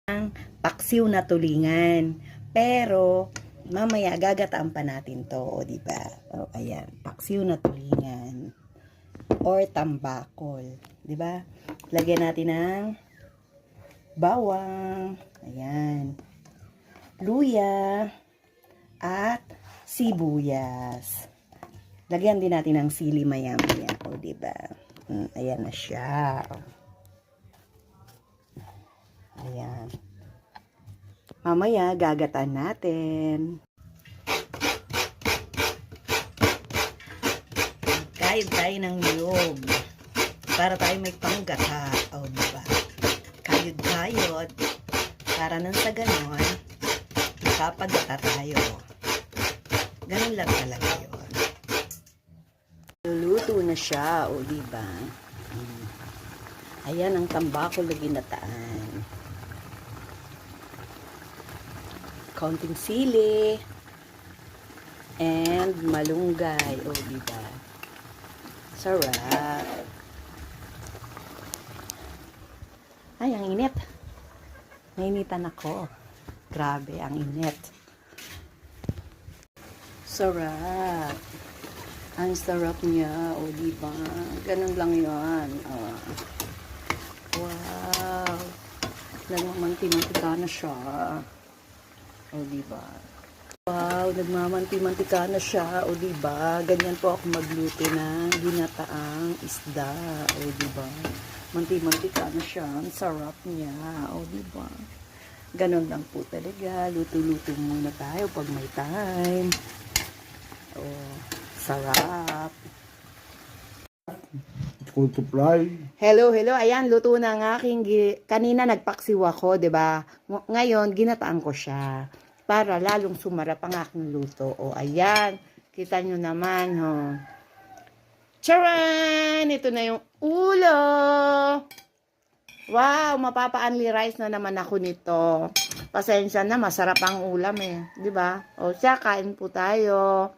Paksiw na tulingan. Pero, mamaya gagataan pa natin to, o diba? O, ayan, paksiw na tulingan. Or tambakol. Diba? Lagyan natin ng bawang. Ayan. Luya. At sibuyas. Lagyan din natin ng sili maya-maya. O, diba? Ayan na siya. Ayan. Mamaya, gagataan natin. Kayod tayo ng niyog. Para tayo may panggata. O, diba? Kayod-kayod. Para nang sa ganon, makapagata tayo. Ganon lang talaga yun. Luluto na siya. O, diba? Ayan ang tambakol na ginataan. Kaunting sili and malunggay. O, diba? Sarap. Ay, ang init. Nainitan ako. Grabe, ang init. Sarap. Ang sarap niya. O, diba? Ganun lang yun. Oh. Wow. Nagmamanti-mantika na siya. O, diba? Wow, nagmamanti-mantika na siya. O, diba? Ganyan po ako magluto ng ginataang isda. O, diba? Manti-mantika na siya. Ang sarap niya. O, diba? Ganon lang po talaga. Luto-luto muna tayo pag may time. O, sarap. Hello. Ayan, luto na ng aking kanina nagpaksiw ako, 'di ba? Ngayon ginataan ko siya para lalong sumarap ang aking luto. O ayan, kita nyo naman, ho. Charan! Ito na yung ulo. Wow, mapapa-only rice na naman ako nito. Pasensya na, masarap ang ulam eh, 'di ba? O siya, kain po tayo.